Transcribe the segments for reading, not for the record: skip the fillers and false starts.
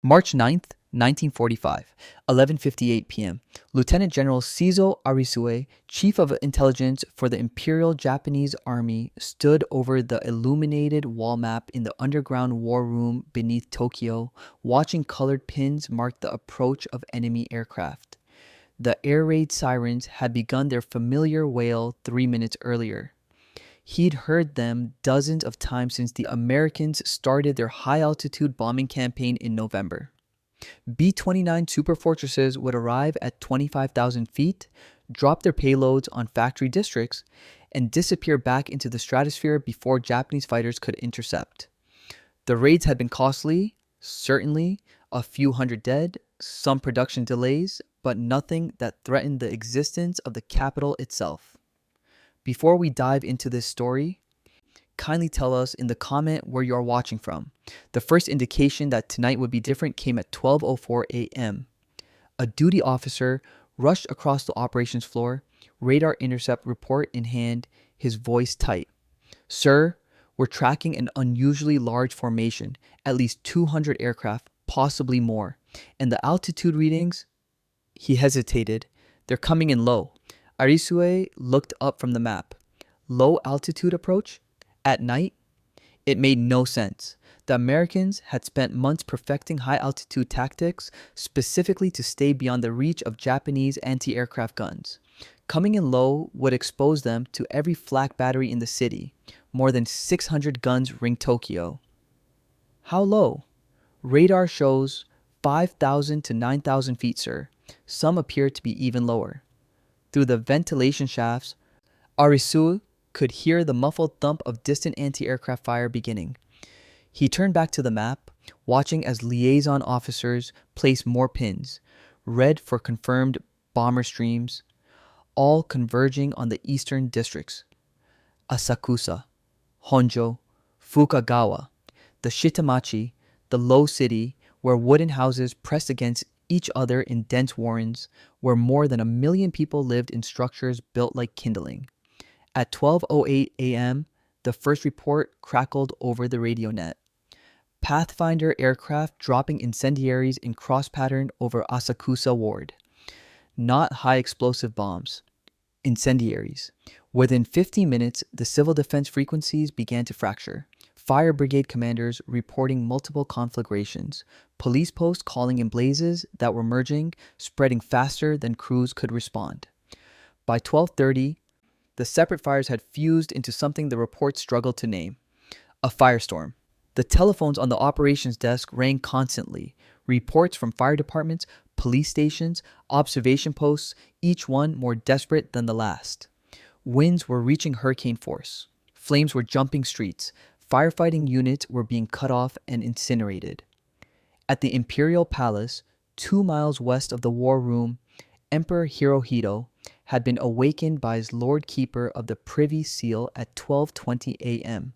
March 9th, 1945, 11:58 p.m. Lieutenant General Seizo Arisue, Chief of Intelligence for the Imperial Japanese Army, stood over the illuminated wall map in the underground war room beneath Tokyo, watching colored pins mark the approach of enemy aircraft. The air raid sirens had begun their familiar wail 3 minutes earlier. He'd heard them dozens of times since the Americans started their high-altitude bombing campaign in November. B-29 superfortresses would arrive at 25,000 feet, drop their payloads on factory districts, and disappear back into the stratosphere before Japanese fighters could intercept. The raids had been costly, certainly, a few hundred dead, some production delays, but nothing that threatened the existence of the capital itself. Before we dive into this story, kindly tell us in the comment where you are watching from. The first indication that tonight would be different came at 12:04 a.m. A duty officer rushed across the operations floor, radar intercept report in hand, his voice tight. "Sir, we're tracking an unusually large formation, at least 200 aircraft, possibly more. And the altitude readings?" He hesitated. "They're coming in low." Arisue looked up from the map. Low altitude approach? At night? It made no sense. The Americans had spent months perfecting high altitude tactics specifically to stay beyond the reach of Japanese anti-aircraft guns. Coming in low would expose them to every flak battery in the city. More than 600 guns ring Tokyo. How low? Radar shows 5,000 to 9,000 feet, sir. Some appear to be even lower. Through the ventilation shafts, Arisue could hear the muffled thump of distant anti-aircraft fire beginning. He turned back to the map, watching as liaison officers placed more pins, red for confirmed bomber streams, all converging on the eastern districts. Asakusa, Honjo, Fukagawa, the Shitamachi, the low city where wooden houses pressed against each other in dense warrens, where more than 1 million people lived in structures built like kindling. At 12:08 a.m., the first report crackled over the radio net. Pathfinder aircraft dropping incendiaries in cross pattern over Asakusa Ward. Not high explosive bombs. Incendiaries. Within 15 minutes, the civil defense frequencies began to fracture. Fire brigade commanders reporting multiple conflagrations. Police posts calling in blazes that were merging, spreading faster than crews could respond. By 12:30, the separate fires had fused into something the reports struggled to name. A firestorm. The telephones on the operations desk rang constantly. Reports from fire departments, police stations, observation posts, each one more desperate than the last. Winds were reaching hurricane force. Flames were jumping streets. Firefighting units were being cut off and incinerated. At the Imperial Palace, 2 miles west of the war room, Emperor Hirohito had been awakened by his Lord Keeper of the Privy Seal at 12:20 a.m.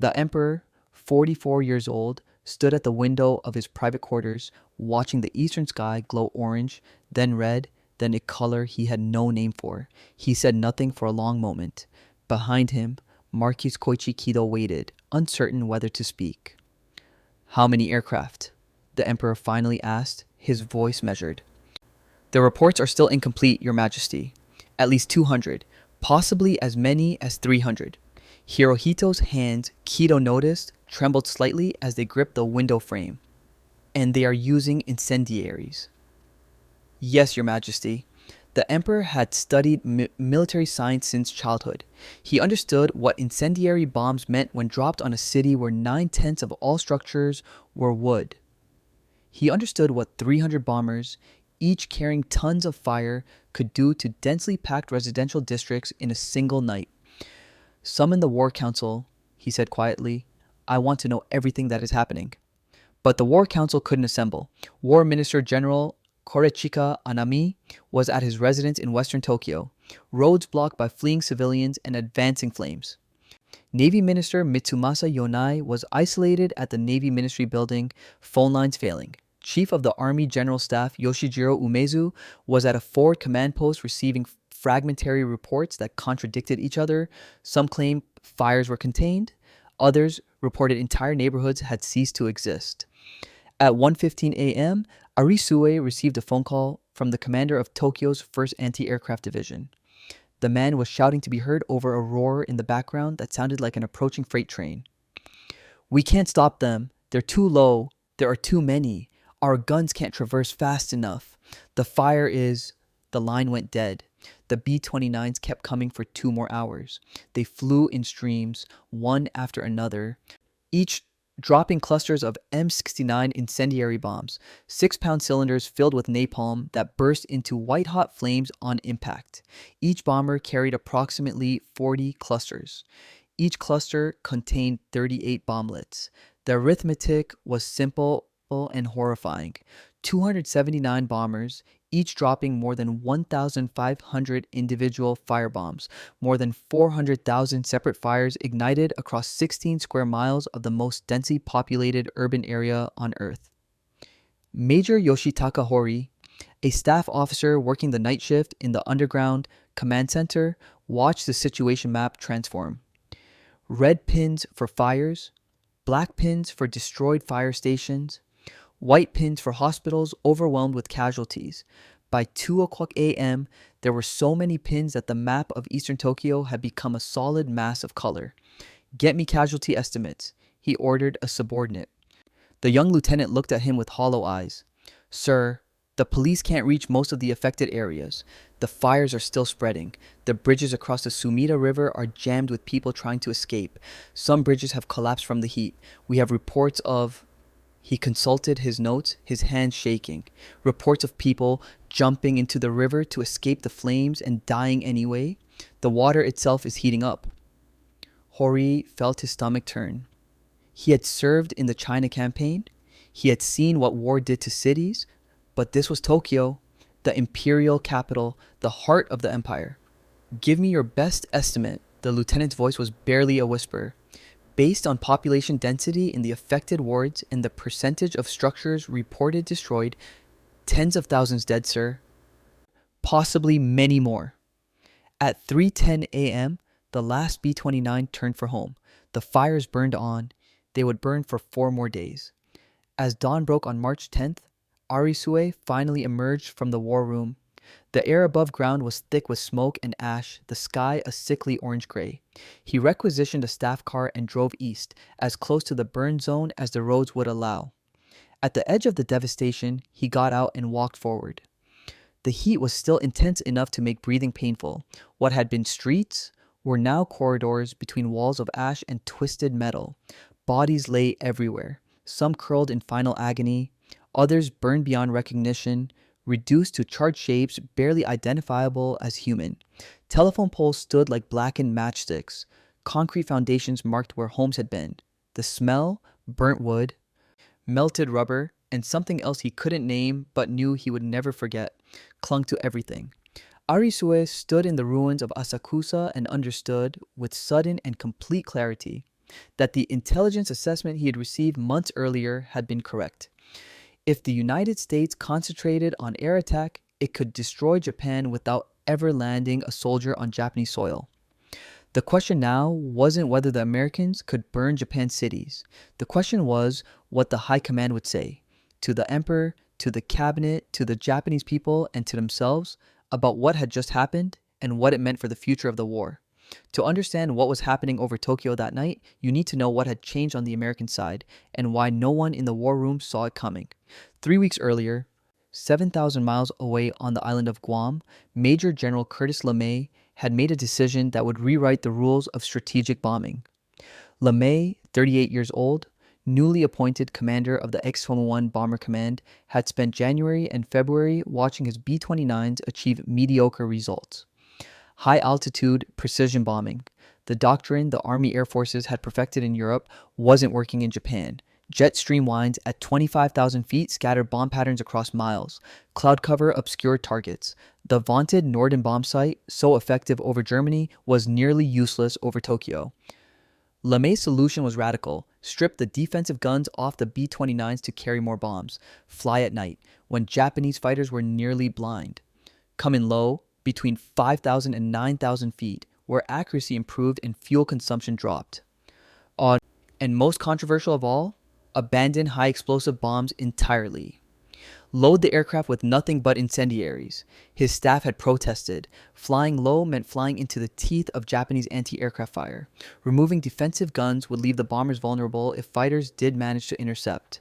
The Emperor, 44 years old, stood at the window of his private quarters, watching the eastern sky glow orange, then red, then a color he had no name for. He said nothing for a long moment. Behind him, Marquis Koichi Kido waited, uncertain whether to speak. "How many aircraft?" the Emperor finally asked, his voice measured. "The reports are still incomplete, Your Majesty. At least 200, possibly as many as 300. Hirohito's hands, Kido noticed, trembled slightly as they gripped the window frame. "And they are using incendiaries." "Yes, Your Majesty." The Emperor had studied military science since childhood. He understood what incendiary bombs meant when dropped on a city where 9/10 of all structures were wood. He understood what 300 bombers, each carrying tons of fire, could do to densely packed residential districts in a single night. "Summon the War Council," he said quietly. "I want to know everything that is happening." But the War Council couldn't assemble. War Minister General Korechika Anami was at his residence in western Tokyo, roads blocked by fleeing civilians and advancing flames. Navy Minister Mitsumasa Yonai was isolated at the Navy Ministry building, phone lines failing. Chief of the Army General Staff Yoshijiro Umezu was at a forward command post receiving fragmentary reports that contradicted each other. Some claimed fires were contained. Others reported entire neighborhoods had ceased to exist. At 1:15 a.m., Arisue received a phone call from the commander of Tokyo's 1st Anti-Aircraft Division. The man was shouting to be heard over a roar in the background that sounded like an approaching freight train. "We can't stop them. They're too low. There are too many. Our guns can't traverse fast enough. The fire is..." The line went dead. The B-29s kept coming for 2 more hours. They flew in streams, one after another, each dropping clusters of M69 incendiary bombs, 6-pound cylinders filled with napalm that burst into white-hot flames on impact. Each bomber carried approximately 40 clusters. Each cluster contained 38 bomblets. The arithmetic was simple and horrifying. 279 bombers, each dropping more than 1,500 individual firebombs, more than 400,000 separate fires ignited across 16 square miles of the most densely populated urban area on Earth. Major Yoshitaka Hori, a staff officer working the night shift in the underground command center, watched the situation map transform. Red pins for fires, black pins for destroyed fire stations, white pins for hospitals overwhelmed with casualties. By 2 o'clock a.m., there were so many pins that the map of eastern Tokyo had become a solid mass of color. "Get me casualty estimates," he ordered a subordinate. The young lieutenant looked at him with hollow eyes. "Sir, the police can't reach most of the affected areas. The fires are still spreading. The bridges across the Sumida River are jammed with people trying to escape. Some bridges have collapsed from the heat. We have reports of..." He consulted his notes, his hands shaking. "Reports of people jumping into the river to escape the flames and dying anyway. The water itself is heating up." Hori felt his stomach turn. He had served in the China campaign. He had seen what war did to cities. But this was Tokyo, the imperial capital, the heart of the empire. "Give me your best estimate." The lieutenant's voice was barely a whisper. "Based on population density in the affected wards and the percentage of structures reported destroyed, tens of thousands dead, sir. Possibly many more." At 3:10 a.m., the last B-29 turned for home. The fires burned on. They would burn for 4 more days. As dawn broke on March 10th, Arisue finally emerged from the war room. The air above ground was thick with smoke and ash, the sky a sickly orange-gray. He requisitioned a staff car and drove east, as close to the burn zone as the roads would allow. At the edge of the devastation, he got out and walked forward. The heat was still intense enough to make breathing painful. What had been streets were now corridors between walls of ash and twisted metal. Bodies lay everywhere, some curled in final agony, others burned beyond recognition, reduced to charred shapes barely identifiable as human. Telephone poles stood like blackened matchsticks. Concrete foundations marked where homes had been. The smell, burnt wood, melted rubber, and something else he couldn't name but knew he would never forget, clung to everything. Arisue stood in the ruins of Asakusa and understood, with sudden and complete clarity, that the intelligence assessment he had received months earlier had been correct. If the United States concentrated on air attack, it could destroy Japan without ever landing a soldier on Japanese soil. The question now wasn't whether the Americans could burn Japan's cities. The question was what the high command would say to the emperor, to the cabinet, to the Japanese people, and to themselves about what had just happened and what it meant for the future of the war. To understand what was happening over Tokyo that night, you need to know what had changed on the American side and why no one in the war room saw it coming. 3 weeks earlier, 7,000 miles away on the island of Guam, Major General Curtis LeMay had made a decision that would rewrite the rules of strategic bombing. LeMay, 38 years old, newly appointed commander of the X-21 Bomber Command, had spent January and February watching his B-29s achieve mediocre results. High-altitude precision bombing, the doctrine the Army Air Forces had perfected in Europe, wasn't working in Japan. Jet streamlines at 25,000 feet scattered bomb patterns across miles. Cloud cover obscured targets. The vaunted Norden bomb sight, so effective over Germany, was nearly useless over Tokyo. LeMay's solution was radical. Strip the defensive guns off the B-29s to carry more bombs. Fly at night, when Japanese fighters were nearly blind. Come in low, between 5,000 and 9,000 feet, where accuracy improved and fuel consumption dropped. And most controversial of all, abandon high explosive bombs entirely. Load the aircraft with nothing but incendiaries. His staff had protested. Flying low meant flying into the teeth of Japanese anti-aircraft fire. Removing defensive guns would leave the bombers vulnerable if fighters did manage to intercept.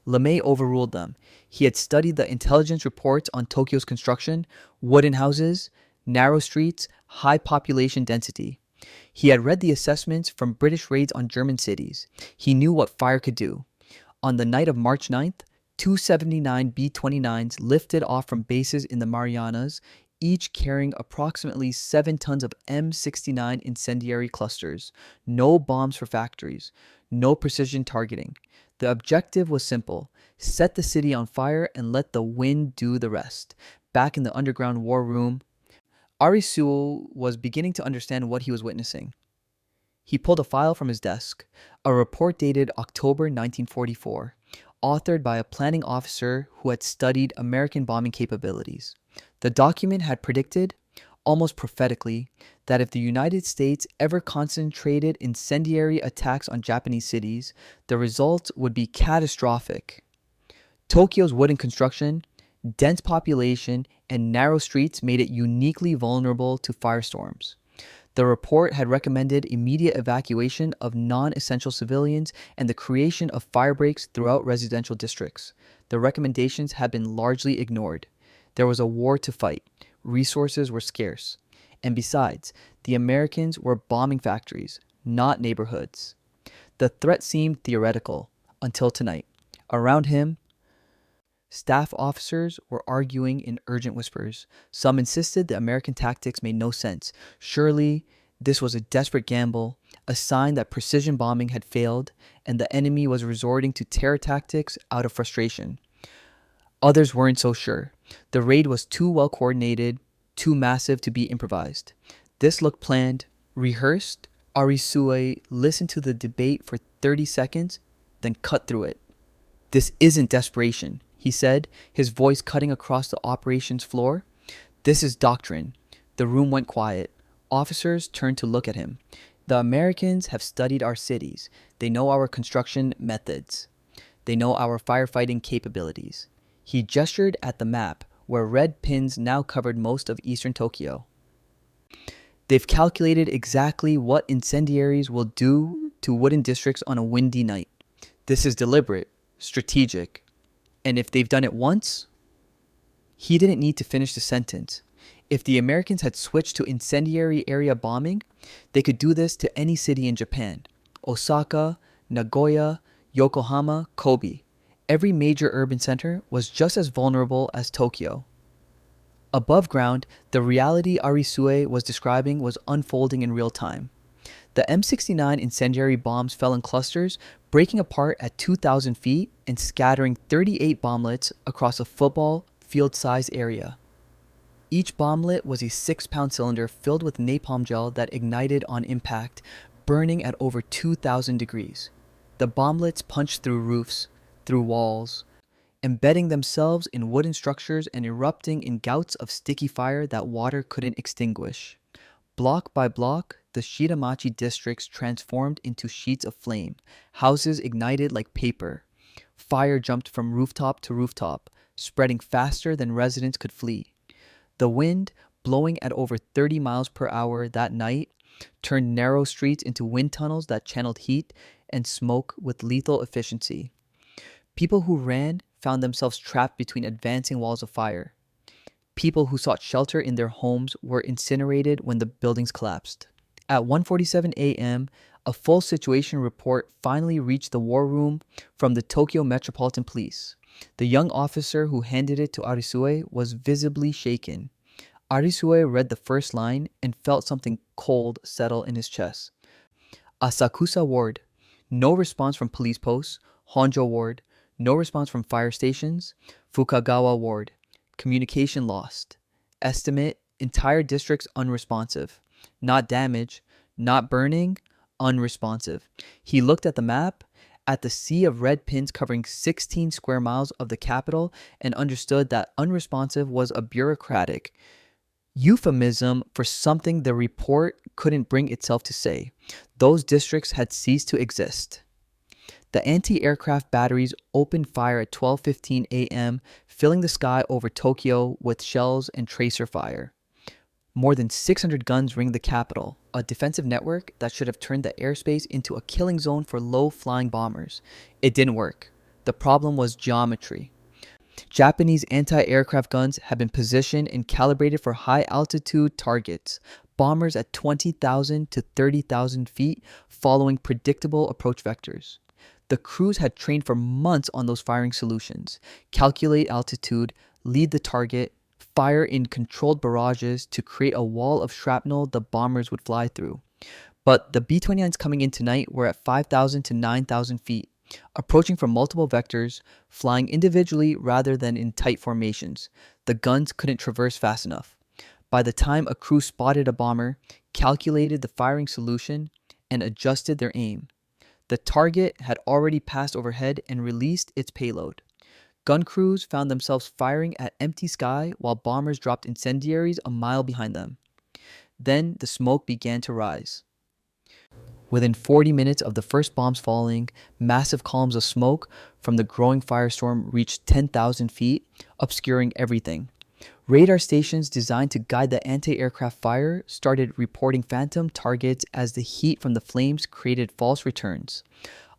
LeMay overruled them. He had studied the intelligence reports on Tokyo's construction, wooden houses, narrow streets, high population density. He had read the assessments from British raids on German cities. He knew what fire could do. On the night of March 9th, 279 B-29s lifted off from bases in the Marianas, each carrying approximately 7 tons of M69 incendiary clusters. No bombs for factories. No precision targeting. The objective was simple: set the city on fire and let the wind do the rest. Back in the underground war room, Arisue was beginning to understand what he was witnessing. He pulled a file from his desk, a report dated October 1944, authored by a planning officer who had studied American bombing capabilities. The document had predicted, almost prophetically, that if the United States ever concentrated incendiary attacks on Japanese cities, the result would be catastrophic. Tokyo's wooden construction, dense population, and narrow streets made it uniquely vulnerable to firestorms. The report had recommended immediate evacuation of non-essential civilians and the creation of fire breaks throughout residential districts. The recommendations had been largely ignored. There was a war to fight. Resources were scarce. And besides, the Americans were bombing factories, not neighborhoods. The threat seemed theoretical, until tonight. Around him, staff officers were arguing in urgent whispers. Some insisted the American tactics made no sense. Surely, this was a desperate gamble, a sign that precision bombing had failed, and the enemy was resorting to terror tactics out of frustration. Others weren't so sure. The raid was too well coordinated, too massive to be improvised. This looked planned, rehearsed. Arisue listened to the debate for 30 seconds, then cut through it. "This isn't desperation," he said, his voice cutting across the operations floor. "This is doctrine." The room went quiet. Officers turned to look at him. "The Americans have studied our cities. They know our construction methods. They know our firefighting capabilities." He gestured at the map, where red pins now covered most of eastern Tokyo. "They've calculated exactly what incendiaries will do to wooden districts on a windy night. This is deliberate, strategic. And if they've done it once..." He didn't need to finish the sentence. If the Americans had switched to incendiary area bombing, they could do this to any city in Japan. Osaka, Nagoya, Yokohama, Kobe. Every major urban center was just as vulnerable as Tokyo. Above ground, the reality Arisue was describing was unfolding in real time. The M69 incendiary bombs fell in clusters, breaking apart at 2,000 feet and scattering 38 bomblets across a football field-size area. Each bomblet was a 6-pound cylinder filled with napalm gel that ignited on impact, burning at over 2,000 degrees. The bomblets punched through roofs, through walls, embedding themselves in wooden structures and erupting in gouts of sticky fire that water couldn't extinguish. Block by block, the Shitamachi districts transformed into sheets of flame. Houses ignited like paper. Fire jumped from rooftop to rooftop, spreading faster than residents could flee. The wind, blowing at over 30 miles per hour that night, turned narrow streets into wind tunnels that channeled heat and smoke with lethal efficiency. People who ran found themselves trapped between advancing walls of fire. People who sought shelter in their homes were incinerated when the buildings collapsed. At 1:47 a.m., a full situation report finally reached the war room from the Tokyo Metropolitan Police. The young officer who handed it to Arisue was visibly shaken. Arisue read the first line and felt something cold settle in his chest. Asakusa Ward. No response from police posts. Honjo Ward. No response from fire stations. Fukagawa Ward. Communication lost. Estimate, entire districts unresponsive. Not damage, not burning, unresponsive. He looked at the map, at the sea of red pins covering 16 square miles of the capital, and understood that unresponsive was a bureaucratic euphemism for something the report couldn't bring itself to say. Those districts had ceased to exist. The anti-aircraft batteries opened fire at 12:15 a.m., filling the sky over Tokyo with shells and tracer fire. More than 600 guns ringed the capital, a defensive network that should have turned the airspace into a killing zone for low-flying bombers. It didn't work. The problem was geometry. Japanese anti-aircraft guns had been positioned and calibrated for high-altitude targets, bombers at 20,000 to 30,000 feet following predictable approach vectors. The crews had trained for months on those firing solutions, calculate altitude, lead the target, fire in controlled barrages to create a wall of shrapnel the bombers would fly through. But the B-29s coming in tonight were at 5,000 to 9,000 feet, approaching from multiple vectors, flying individually rather than in tight formations. The guns couldn't traverse fast enough. By the time a crew spotted a bomber, calculated the firing solution, and adjusted their aim, the target had already passed overhead and released its payload. Gun crews found themselves firing at empty sky while bombers dropped incendiaries a mile behind them. Then the smoke began to rise. Within 40 minutes of the first bombs falling, massive columns of smoke from the growing firestorm reached 10,000 feet, obscuring everything. Radar stations designed to guide the anti-aircraft fire started reporting phantom targets as the heat from the flames created false returns.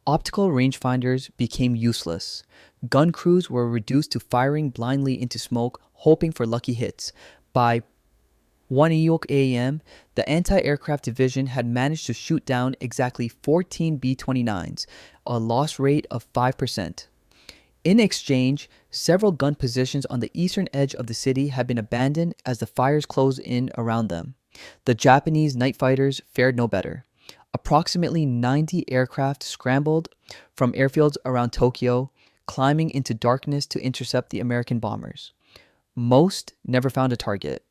Optical rangefinders became useless. Gun crews were reduced to firing blindly into smoke, hoping for lucky hits. By 1 a.m., the anti-aircraft division had managed to shoot down exactly 14 B-29s, a loss rate of 5%. In exchange, several gun positions on the eastern edge of the city had been abandoned as the fires closed in around them. The Japanese night fighters fared no better. Approximately 90 aircraft scrambled from airfields around Tokyo, climbing into darkness to intercept the American bombers. Most never found a target.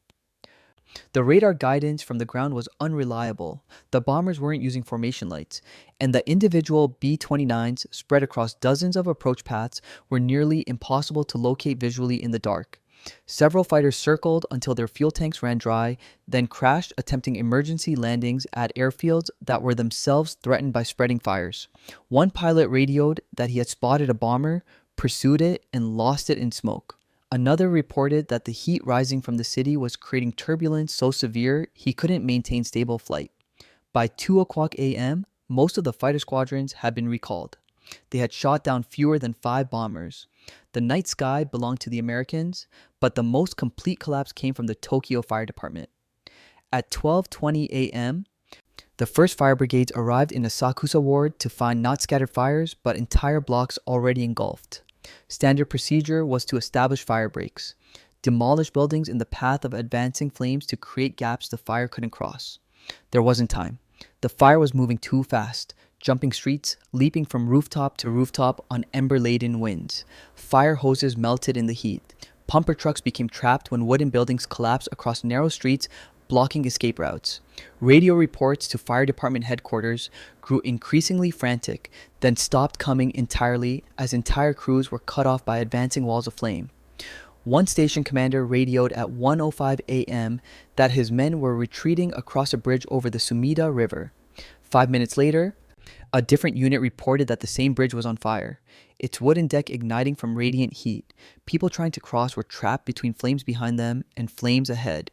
The radar guidance from the ground was unreliable. The bombers weren't using formation lights, and the individual B-29s spread across dozens of approach paths were nearly impossible to locate visually in the dark. Several fighters circled until their fuel tanks ran dry, then crashed attempting emergency landings at airfields that were themselves threatened by spreading fires. One pilot radioed that he had spotted a bomber, pursued it, and lost it in smoke. Another reported that the heat rising from the city was creating turbulence so severe he couldn't maintain stable flight. By 2 o'clock a.m., most of the fighter squadrons had been recalled. They had shot down fewer than 5 bombers. The night sky belonged to the Americans, but the most complete collapse came from the Tokyo Fire Department. At 12:20 a.m., the first fire brigades arrived in Asakusa Ward to find not scattered fires, but entire blocks already engulfed. Standard procedure was to establish fire breaks, demolish buildings in the path of advancing flames to create gaps the fire couldn't cross. There wasn't time. The fire was moving too fast, jumping streets, leaping from rooftop to rooftop on ember-laden winds. Fire hoses melted in the heat. Pumper trucks became trapped when wooden buildings collapsed across narrow streets, blocking escape routes. Radio reports to fire department headquarters grew increasingly frantic, then stopped coming entirely as entire crews were cut off by advancing walls of flame. One station commander radioed at 1:05 a.m. that his men were retreating across a bridge over the Sumida River. 5 minutes later, a different unit reported that the same bridge was on fire, its wooden deck igniting from radiant heat. People trying to cross were trapped between flames behind them and flames ahead.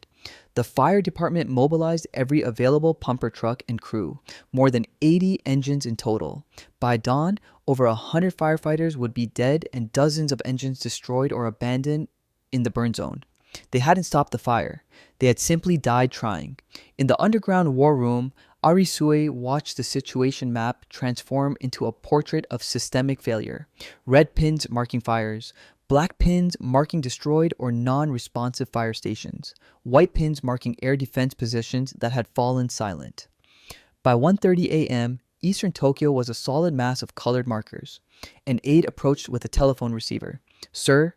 The fire department mobilized every available pumper truck and crew, more than 80 engines in total. By dawn, over 100 firefighters would be dead and dozens of engines destroyed or abandoned in the burn zone. They hadn't stopped the fire. They had simply died trying. In the underground war room, Arisue watched the situation map transform into a portrait of systemic failure. Red pins marking fires, black pins marking destroyed or non-responsive fire stations, white pins marking air defense positions that had fallen silent. By 1:30 a.m., Eastern Tokyo was a solid mass of colored markers. An aide approached with a telephone receiver. "Sir,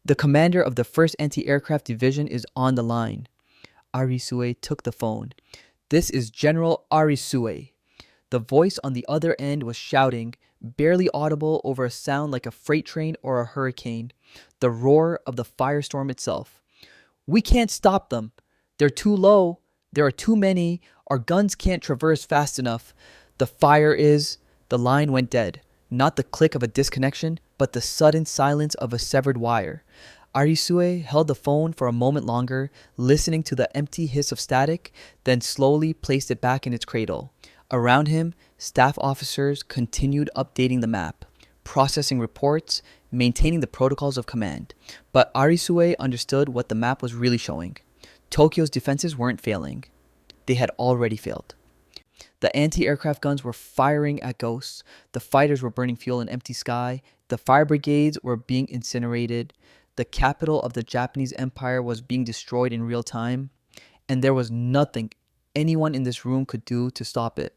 the commander of the 1st Anti-Aircraft Division is on the line." Arisue took the phone. "This is General Arisue." The voice on the other end was shouting, barely audible over a sound like a freight train or a hurricane, the roar of the firestorm itself. "We can't stop them. They're too low. There are too many. Our guns can't traverse fast enough. The fire is..." The line went dead. Not the click of a disconnection, but the sudden silence of a severed wire. Arisue held the phone for a moment longer, listening to the empty hiss of static, then slowly placed it back in its cradle. Around him, staff officers continued updating the map, processing reports, maintaining the protocols of command. But Arisue understood what the map was really showing. Tokyo's defenses weren't failing. They had already failed. The anti-aircraft guns were firing at ghosts, the fighters were burning fuel in empty sky, the fire brigades were being incinerated, the capital of the Japanese Empire was being destroyed in real time, and there was nothing anyone in this room could do to stop it.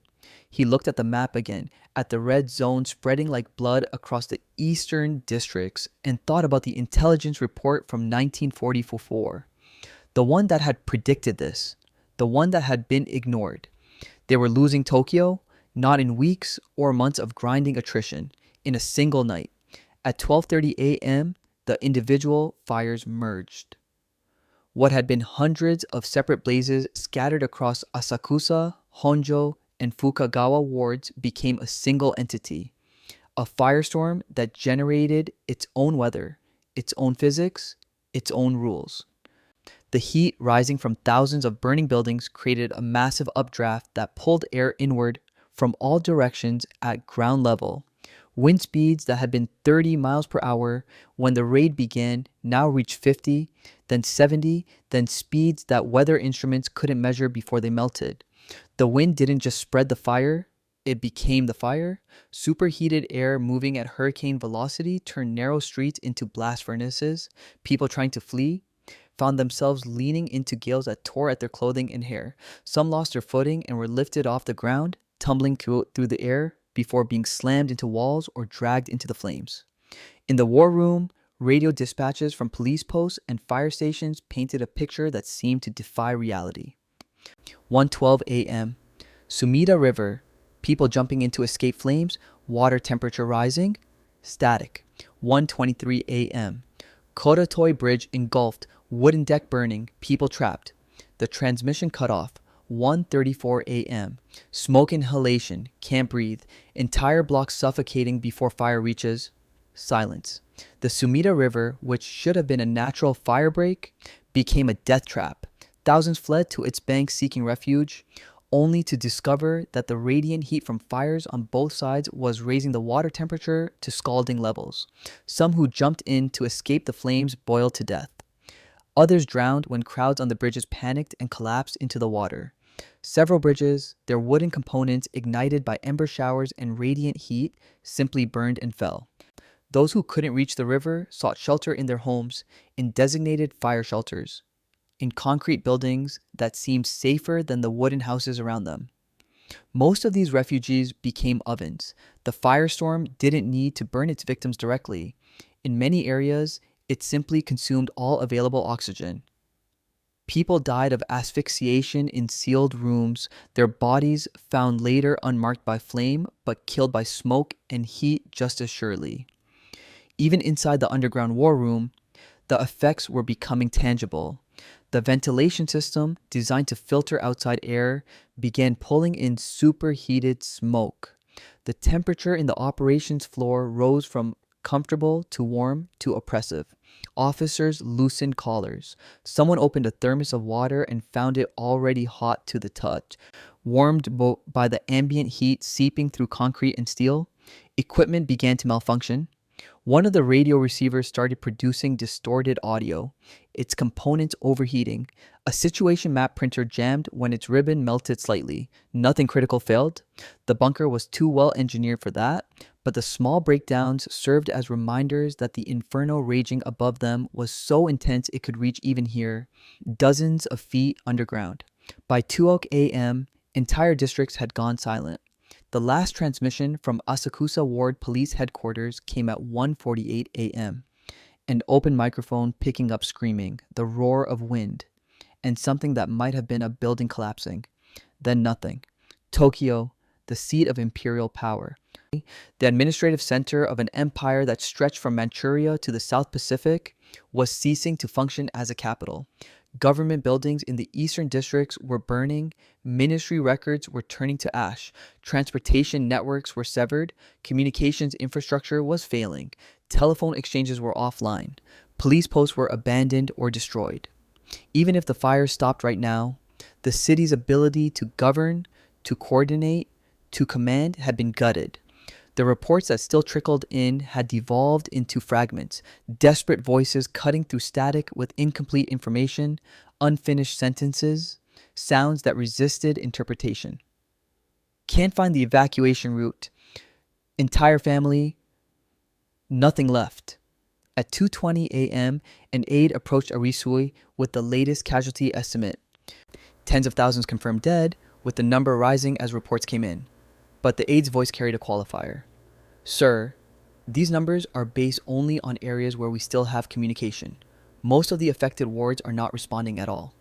He looked at the map again, at the red zone spreading like blood across the eastern districts, and thought about the intelligence report from 1944. The one that had predicted this, the one that had been ignored. They were losing Tokyo, not in weeks or months of grinding attrition, in a single night. At 12:30 a.m., the individual fires merged. What had been hundreds of separate blazes scattered across Asakusa, Honjo, and Fukagawa wards became a single entity. A firestorm that generated its own weather, its own physics, its own rules. The heat rising from thousands of burning buildings created a massive updraft that pulled air inward from all directions at ground level. Wind speeds that had been 30 miles per hour when the raid began now reached 50, then 70, then speeds that weather instruments couldn't measure before they melted. The wind didn't just spread the fire, it became the fire. Superheated air moving at hurricane velocity turned narrow streets into blast furnaces. People trying to flee found themselves leaning into gales that tore at their clothing and hair. Some lost their footing and were lifted off the ground, tumbling through the air before being slammed into walls or dragged into the flames. In the war room, radio dispatches from police posts and fire stations painted a picture that seemed to defy reality. 1:12 a.m. Sumida River, people jumping in to escape flames, water temperature rising, static. 1:23 a.m. Kodatoi Bridge engulfed, wooden deck burning, people trapped. The transmission cut off. 1:34 a.m. Smoke inhalation, can't breathe. Entire block suffocating before fire reaches. Silence. The Sumida River, which should have been a natural fire break, became a death trap. Thousands fled to its banks seeking refuge, only to discover that the radiant heat from fires on both sides was raising the water temperature to scalding levels. Some who jumped in to escape the flames boiled to death. Others drowned when crowds on the bridges panicked and collapsed into the water. Several bridges, their wooden components ignited by ember showers and radiant heat, simply burned and fell. Those who couldn't reach the river sought shelter in their homes, in designated fire shelters, in concrete buildings that seemed safer than the wooden houses around them. Most of these refugees became ovens. The firestorm didn't need to burn its victims directly. In many areas, it simply consumed all available oxygen. People died of asphyxiation in sealed rooms, their bodies found later unmarked by flame, but killed by smoke and heat just as surely. Even inside the underground war room, the effects were becoming tangible. The ventilation system, designed to filter outside air, began pulling in superheated smoke. The temperature in the operations floor rose from comfortable to warm to oppressive. Officers loosened collars. Someone opened a thermos of water and found it already hot to the touch. Warmed by the ambient heat seeping through concrete and steel, equipment began to malfunction. One of the radio receivers started producing distorted audio, its components overheating. A situation map printer jammed when its ribbon melted slightly. Nothing critical failed. The bunker was too well engineered for that, but the small breakdowns served as reminders that the inferno raging above them was so intense it could reach even here, dozens of feet underground. By 2 a.m., entire districts had gone silent. The last transmission from Asakusa Ward Police Headquarters came at 1:48 a.m. An open microphone picking up screaming, the roar of wind, and something that might have been a building collapsing. Then nothing. Tokyo, the seat of imperial power, the administrative center of an empire that stretched from Manchuria to the South Pacific, was ceasing to function as a capital. Government buildings in the eastern districts were burning, ministry records were turning to ash, transportation networks were severed, communications infrastructure was failing, telephone exchanges were offline, police posts were abandoned or destroyed. Even if the fires stopped right now, the city's ability to govern, to coordinate, to command had been gutted. The reports that still trickled in had devolved into fragments, desperate voices cutting through static with incomplete information, unfinished sentences, sounds that resisted interpretation. Can't find the evacuation route. Entire family, nothing left. At 2:20 a.m., an aide approached Arisue with the latest casualty estimate. Tens of thousands confirmed dead, with the number rising as reports came in. But the aide's voice carried a qualifier. Sir, these numbers are based only on areas where we still have communication. Most of the affected wards are not responding at all.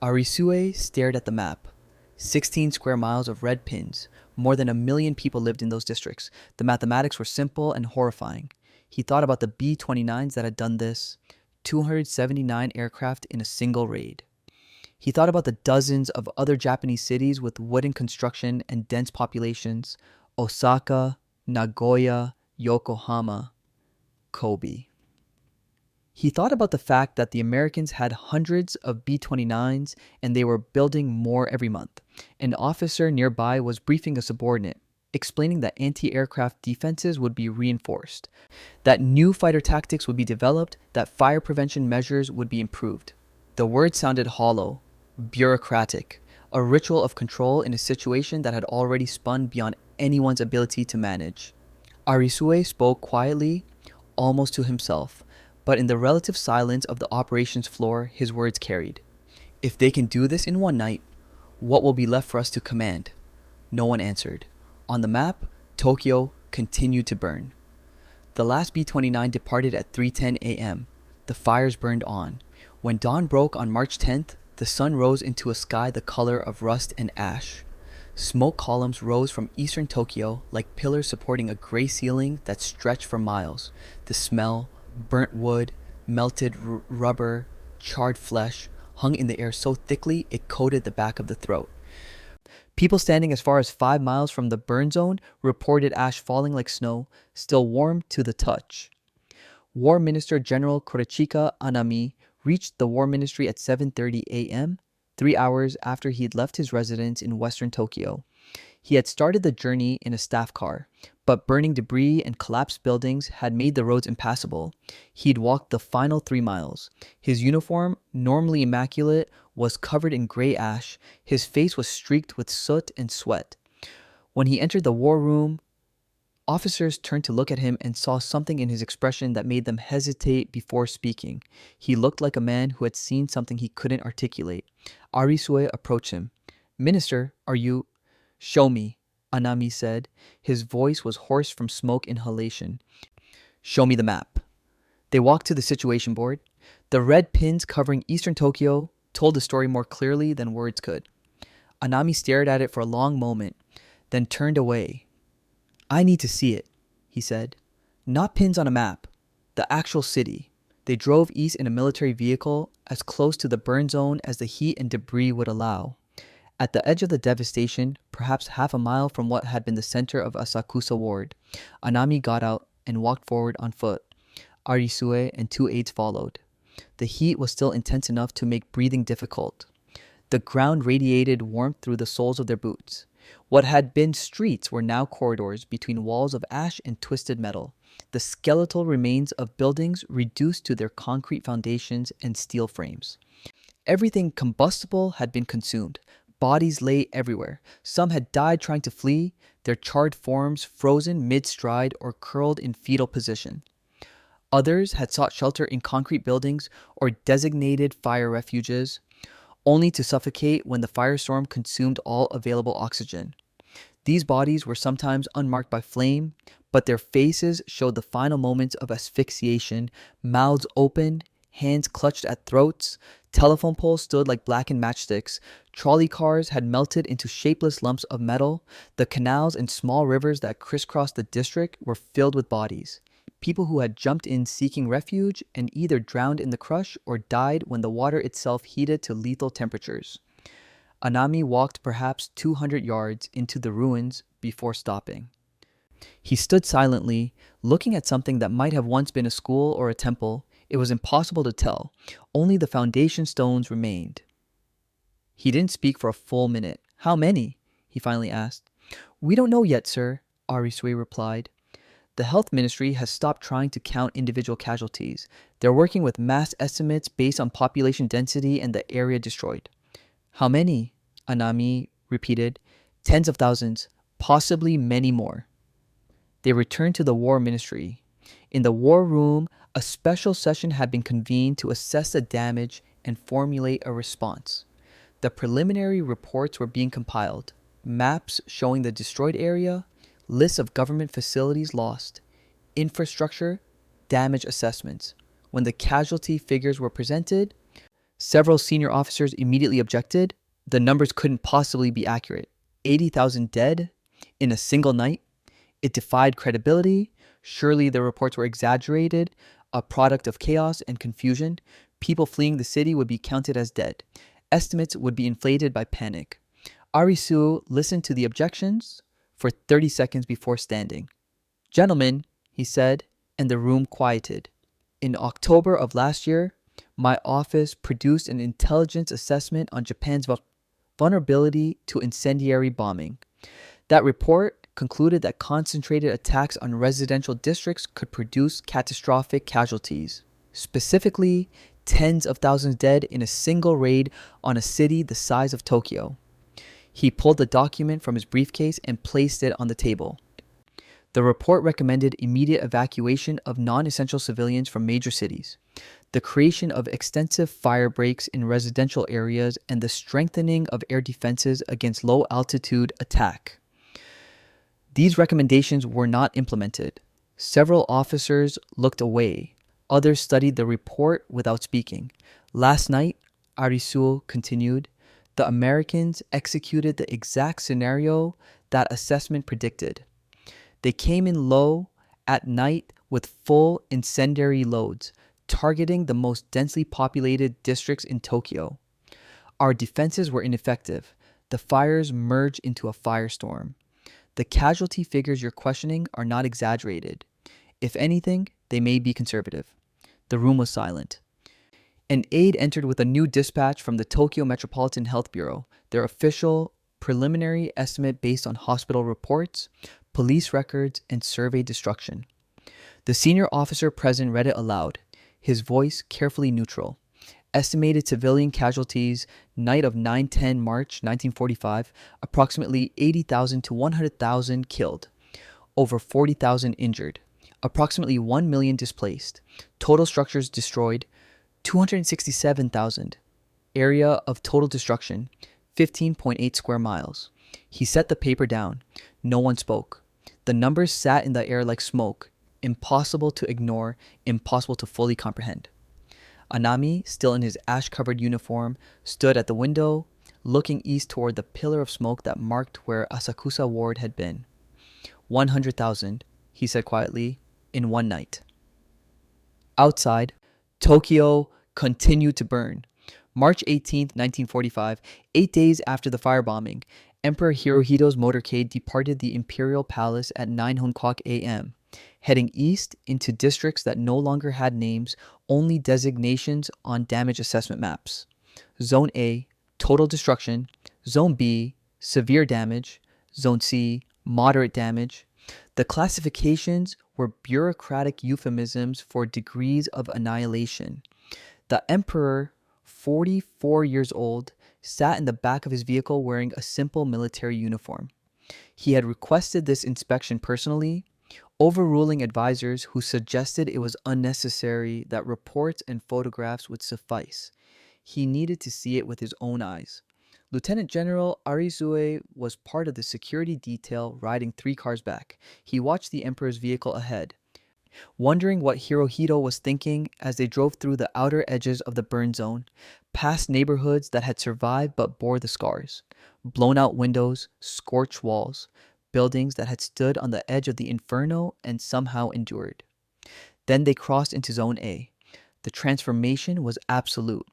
Arisue stared at the map. 16 square miles of red pins. More than 1 million people lived in those districts. The mathematics were simple and horrifying. He thought about the B-29s that had done this. 279 aircraft in a single raid. He thought about the dozens of other Japanese cities with wooden construction and dense populations. Osaka, Nagoya, Yokohama, Kobe. He thought about the fact that the Americans had hundreds of B-29s and they were building more every month. An officer nearby was briefing a subordinate, explaining that anti-aircraft defenses would be reinforced, that new fighter tactics would be developed, that fire prevention measures would be improved. The words sounded hollow, bureaucratic, a ritual of control in a situation that had already spun beyond anyone's ability to manage. Arisue spoke quietly, almost to himself, but in the relative silence of the operations floor, his words carried. If they can do this in one night, what will be left for us to command? No one answered. On the map, Tokyo continued to burn. The last B-29 departed at 3:10 a.m. The fires burned on. When dawn broke on March 10th, the sun rose into a sky the color of rust and ash. Smoke columns rose from eastern Tokyo like pillars supporting a gray ceiling that stretched for miles. The smell, burnt wood, melted rubber, charred flesh, hung in the air so thickly it coated the back of the throat. People standing as far as 5 miles from the burn zone reported ash falling like snow, still warm to the touch. War Minister General Kurachika Anami reached the War Ministry at 7:30 a.m., 3 hours after he had left his residence in western Tokyo. He had started the journey in a staff car, but burning debris and collapsed buildings had made the roads impassable. He'd walked the final 3 miles. His uniform, normally immaculate, was covered in gray ash. His face was streaked with soot and sweat. When he entered the war room, officers turned to look at him and saw something in his expression that made them hesitate before speaking. He looked like a man who had seen something he couldn't articulate. Arisue approached him. "Minister, are you—" "Show me," Anami said. His voice was hoarse from smoke inhalation. "Show me the map." They walked to the situation board. The red pins covering eastern Tokyo told the story more clearly than words could. Anami stared at it for a long moment, then turned away. "I need to see it," he said. "Not pins on a map. The actual city." They drove east in a military vehicle as close to the burn zone as the heat and debris would allow. At the edge of the devastation, perhaps half a mile from what had been the center of Asakusa Ward, Anami got out and walked forward on foot. Arisue and 2 aides followed. The heat was still intense enough to make breathing difficult. The ground radiated warmth through the soles of their boots. What had been streets were now corridors between walls of ash and twisted metal, the skeletal remains of buildings reduced to their concrete foundations and steel frames. Everything combustible had been consumed. Bodies lay everywhere. Some had died trying to flee, their charred forms frozen mid-stride or curled in fetal position. Others had sought shelter in concrete buildings or designated fire refuges, only to suffocate when the firestorm consumed all available oxygen. These bodies were sometimes unmarked by flame, but their faces showed the final moments of asphyxiation, mouths open, hands clutched at throats, telephone poles stood like blackened matchsticks, trolley cars had melted into shapeless lumps of metal, the canals and small rivers that crisscrossed the district were filled with bodies. people who had jumped in seeking refuge and either drowned in the crush or died when the water itself heated to lethal temperatures. Anami walked perhaps 200 yards into the ruins before stopping. He stood silently, looking at something that might have once been a school or a temple. It was impossible to tell. Only the foundation stones remained. He didn't speak for a full minute. "How many?" he finally asked. "We don't know yet, sir," Arisue replied. "The health ministry has stopped trying to count individual casualties. They're working with mass estimates based on population density and the area destroyed." "How many?" Anami repeated. "Tens of thousands, possibly many more." They returned to the war ministry. In the war room, a special session had been convened to assess the damage and formulate a response. The preliminary reports were being compiled. Maps showing the destroyed area, lists of government facilities lost, infrastructure, damage assessments. When the casualty figures were presented, several senior officers immediately objected. The numbers couldn't possibly be accurate. 80,000 dead in a single night? It defied credibility. Surely the reports were exaggerated, a product of chaos and confusion. People fleeing the city would be counted as dead. Estimates would be inflated by panic. Arisue listened to the objections for 30 seconds before standing. "Gentlemen," he said, and the room quieted. "In October of last year, my office produced an intelligence assessment on Japan's vulnerability to incendiary bombing. That report concluded that concentrated attacks on residential districts could produce catastrophic casualties. Specifically, tens of thousands dead in a single raid on a city the size of Tokyo." He pulled the document from his briefcase and placed it on the table. The report recommended immediate evacuation of non-essential civilians from major cities, the creation of extensive fire breaks in residential areas, and the strengthening of air defenses against low-altitude attack. These recommendations were not implemented. Several officers looked away. Others studied the report without speaking. "Last night," Arisue continued, "the Americans executed the exact scenario that assessment predicted. They came in low at night with full incendiary loads, targeting the most densely populated districts in Tokyo. Our defenses were ineffective. The fires merged into a firestorm. The casualty figures you're questioning are not exaggerated. If anything, they may be conservative." The room was silent. An aide entered with a new dispatch from the Tokyo Metropolitan Health Bureau, their official preliminary estimate based on hospital reports, police records, and survey destruction. The senior officer present read it aloud, his voice carefully neutral. Estimated civilian casualties, night of 9-10 March 1945, approximately 80,000 to 100,000 killed, over 40,000 injured, approximately 1 million displaced, total structures destroyed, 267,000, area of total destruction, 15.8 square miles. He set the paper down. No one spoke. The numbers sat in the air like smoke, impossible to ignore, impossible to fully comprehend. Anami, still in his ash-covered uniform, stood at the window, looking east toward the pillar of smoke that marked where Asakusa Ward had been. 100,000, he said quietly, in one night. Outside, Tokyo continued to burn. March 18, 1945, 8 days after the firebombing, Emperor Hirohito's motorcade departed the Imperial Palace at 9:00 a.m., heading east into districts that no longer had names, only designations on damage assessment maps. Zone A, total destruction. Zone B, severe damage. Zone C, moderate damage. The classifications were bureaucratic euphemisms for degrees of annihilation. The emperor, 44 years old, sat in the back of his vehicle wearing a simple military uniform. He had requested this inspection personally, overruling advisors who suggested it was unnecessary, that reports and photographs would suffice. He needed to see it with his own eyes. Lieutenant General Arisue was part of the security detail riding 3 cars back. He watched the emperor's vehicle ahead, wondering what Hirohito was thinking as they drove through the outer edges of the burn zone, past neighborhoods that had survived but bore the scars, blown out windows, scorched walls, buildings that had stood on the edge of the inferno and somehow endured. Then they crossed into Zone A. The transformation was absolute.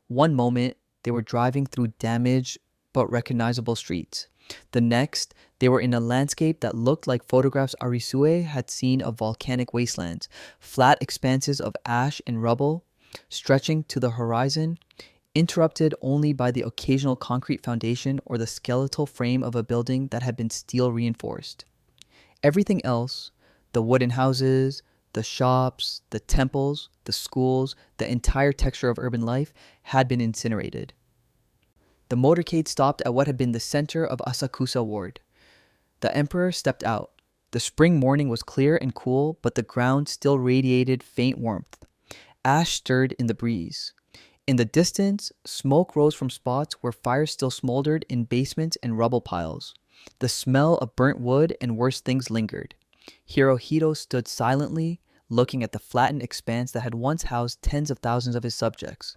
One moment, they were driving through damaged but recognizable streets. The next, they were in a landscape that looked like photographs Arisue had seen of volcanic wastelands, flat expanses of ash and rubble stretching to the horizon, interrupted only by the occasional concrete foundation or the skeletal frame of a building that had been steel reinforced. Everything else, the wooden houses, the shops, the temples, the schools, the entire texture of urban life had been incinerated. The motorcade stopped at what had been the center of Asakusa Ward. The emperor stepped out. The spring morning was clear and cool, but the ground still radiated faint warmth. Ash stirred in the breeze. In the distance, smoke rose from spots where fires still smoldered in basements and rubble piles. The smell of burnt wood and worse things lingered. Hirohito stood silently, looking at the flattened expanse that had once housed tens of thousands of his subjects.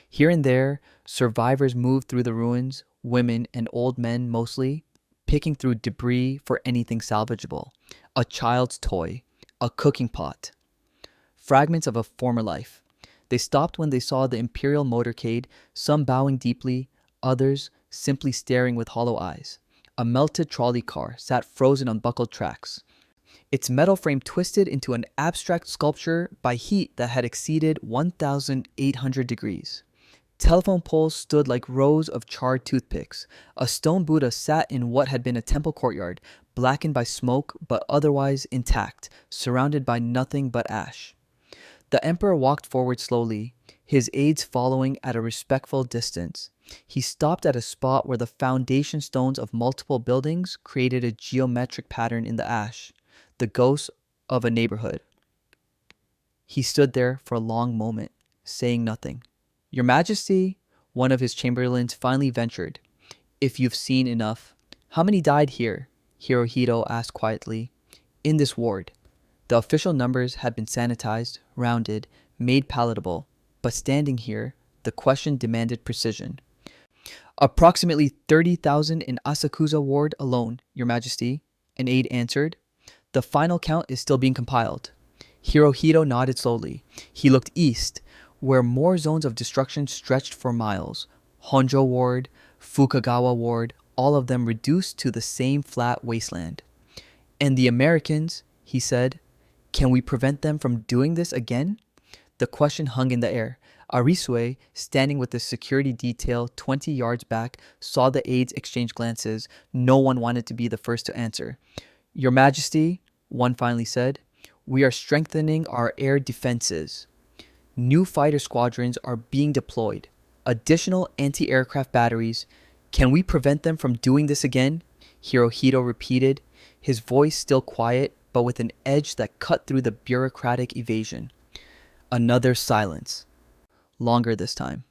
Here and there, survivors moved through the ruins, women and old men mostly, picking through debris for anything salvageable. A child's toy, a cooking pot, fragments of a former life. They stopped when they saw the imperial motorcade, some bowing deeply, others simply staring with hollow eyes. A melted trolley car sat frozen on buckled tracks, its metal frame twisted into an abstract sculpture by heat that had exceeded 1,800 degrees. Telephone poles stood like rows of charred toothpicks. A stone Buddha sat in what had been a temple courtyard, blackened by smoke but otherwise intact, surrounded by nothing but ash. The emperor walked forward slowly, his aides following at a respectful distance. He stopped at a spot where the foundation stones of multiple buildings created a geometric pattern in the ash, the ghost of a neighborhood. He stood there for a long moment, saying nothing. "Your Majesty," one of his chamberlains finally ventured, "if you've seen enough." "How many died here?" Hirohito asked quietly. "In this ward." The official numbers had been sanitized, rounded, made palatable, but standing here, the question demanded precision. "Approximately 30,000 in Asakusa Ward alone, Your Majesty," an aide answered. "The final count is still being compiled." Hirohito nodded slowly. He looked east, where more zones of destruction stretched for miles. Honjo Ward, Fukagawa Ward, all of them reduced to the same flat wasteland. "And the Americans," he said, "can we prevent them from doing this again?" The question hung in the air. Arisue, standing with the security detail 20 yards back, saw the aides exchange glances. No one wanted to be the first to answer. "Your Majesty," one finally said, "we are strengthening our air defenses. New fighter squadrons are being deployed. Additional anti-aircraft batteries. Can we prevent them from doing this again?" Hirohito repeated, his voice still quiet, but with an edge that cut through the bureaucratic evasion. Another silence. Longer this time.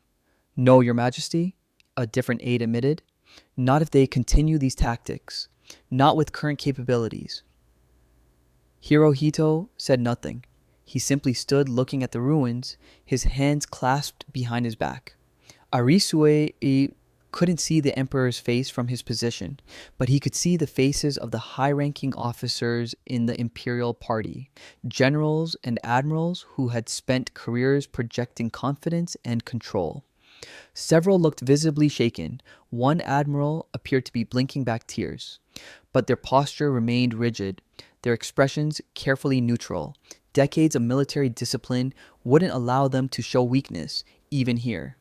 "No, Your Majesty," a different aide admitted. "Not if they continue these tactics. Not with current capabilities." Hirohito said nothing. He simply stood looking at the ruins, his hands clasped behind his back. Arisue couldn't see the emperor's face from his position, but he could see the faces of the high-ranking officers in the imperial party, generals and admirals who had spent careers projecting confidence and control. Several looked visibly shaken. One admiral appeared to be blinking back tears, but their posture remained rigid, their expressions carefully neutral. Decades of military discipline wouldn't allow them to show weakness, even here.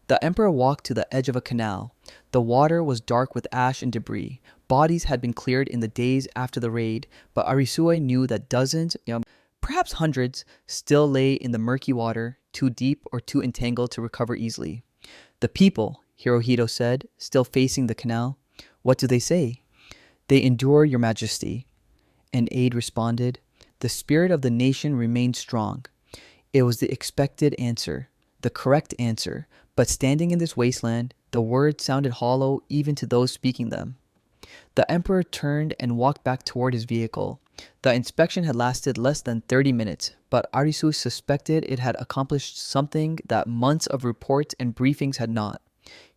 The emperor walked to the edge of a canal. The water was dark with ash and debris. Bodies had been cleared in the days after the raid, but Arisue knew that dozens, perhaps hundreds, still lay in the murky water, too deep or too entangled to recover easily. "The people," Hirohito said, still facing the canal. "What do they say?" "They endure, Your Majesty." An aide responded. The spirit of the nation remained strong. It was the expected answer, the correct answer, but standing in this wasteland, the words sounded hollow even to those speaking them. The emperor turned and walked back toward his vehicle. The inspection had lasted less than 30 minutes, but Arisue suspected it had accomplished something that months of reports and briefings had not.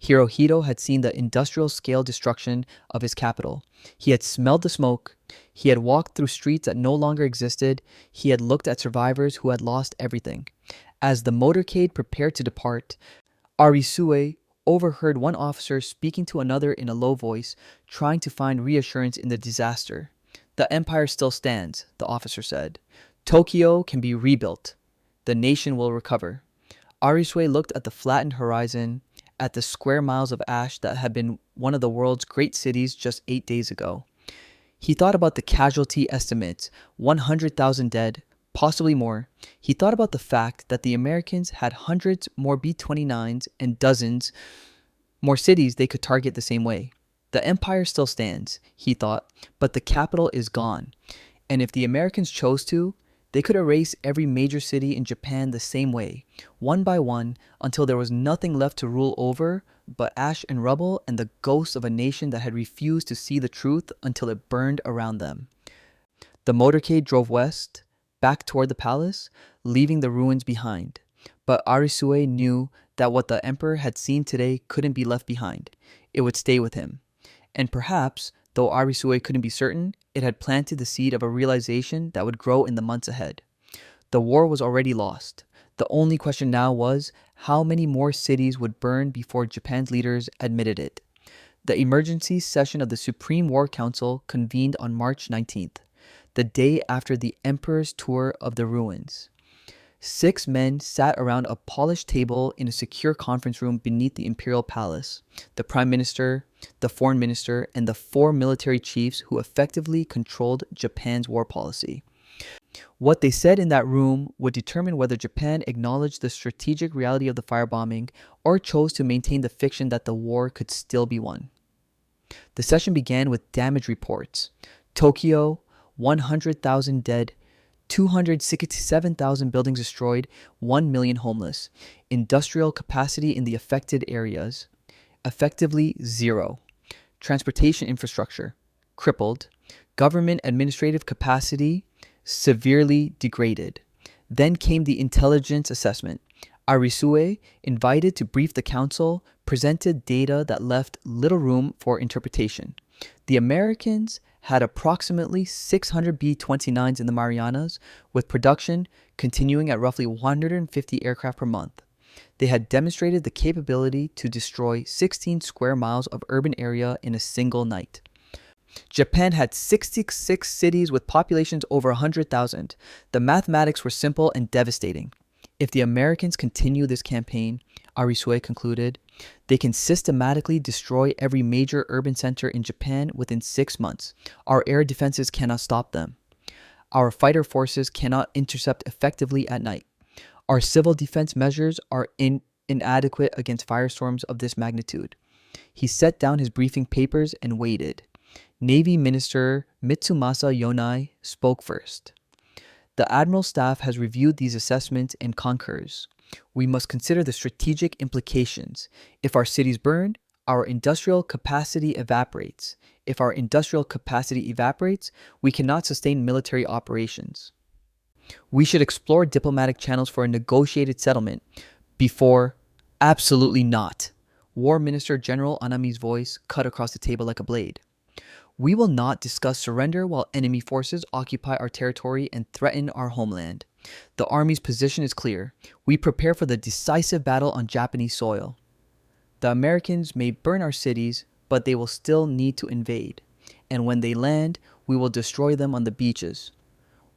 Hirohito had seen the industrial-scale destruction of his capital. He had smelled the smoke. He had walked through streets that no longer existed. He had looked at survivors who had lost everything. As the motorcade prepared to depart, Arisue overheard one officer speaking to another in a low voice, trying to find reassurance in the disaster. "The empire still stands," the officer said. "Tokyo can be rebuilt. The nation will recover." Arisue looked at the flattened horizon, at the square miles of ash that had been one of the world's great cities just 8 days ago. He thought about the casualty estimates, 100,000 dead, possibly more. He thought about the fact that the Americans had hundreds more B-29s and dozens more cities they could target the same way. The empire still stands, he thought, but the capital is gone. And if the Americans chose to, they could erase every major city in Japan the same way, one by one, until there was nothing left to rule over but ash and rubble and the ghosts of a nation that had refused to see the truth until it burned around them. The motorcade drove west, back toward the palace, leaving the ruins behind. But Arisue knew that what the emperor had seen today couldn't be left behind. It would stay with him. And perhaps, though Arisue couldn't be certain, it had planted the seed of a realization that would grow in the months ahead. The war was already lost. The only question now was how many more cities would burn before Japan's leaders admitted it. The emergency session of the Supreme War Council convened on March 19th, the day after the emperor's tour of the ruins. 6 men sat around a polished table in a secure conference room beneath the imperial palace: the prime minister, the foreign minister, and the 4 military chiefs who effectively controlled Japan's war policy. What they said in that room would determine whether Japan acknowledged the strategic reality of the firebombing or chose to maintain the fiction that the war could still be won. The session began with damage reports. Tokyo, 100,000 dead, 267,000 buildings destroyed, 1 million homeless. Industrial capacity in the affected areas, effectively zero. Transportation infrastructure, crippled. Government administrative capacity, severely degraded. Then came the intelligence assessment. Arisue, invited to brief the council, presented data that left little room for interpretation. The Americans had approximately 600 B-29s in the Marianas, with production continuing at roughly 150 aircraft per month. They had demonstrated the capability to destroy 16 square miles of urban area in a single night. Japan had 66 cities with populations over 100,000. The mathematics were simple and devastating. If the Americans continue this campaign, Arisue concluded, they can systematically destroy every major urban center in Japan within 6 months. Our air defenses cannot stop them. Our fighter forces cannot intercept effectively at night. Our civil defense measures are inadequate against firestorms of this magnitude. He set down his briefing papers and waited. Navy Minister Mitsumasa Yonai spoke first. The Admiral Staff has reviewed these assessments and concurs. We must consider the strategic implications. If our cities burn, our industrial capacity evaporates. If our industrial capacity evaporates, we cannot sustain military operations. We should explore diplomatic channels for a negotiated settlement before. Absolutely not. War Minister General Anami's voice cut across the table like a blade. We will not discuss surrender while enemy forces occupy our territory and threaten our homeland. The Army's position is clear. We prepare for the decisive battle on Japanese soil. The Americans may burn our cities, but they will still need to invade. And when they land, we will destroy them on the beaches.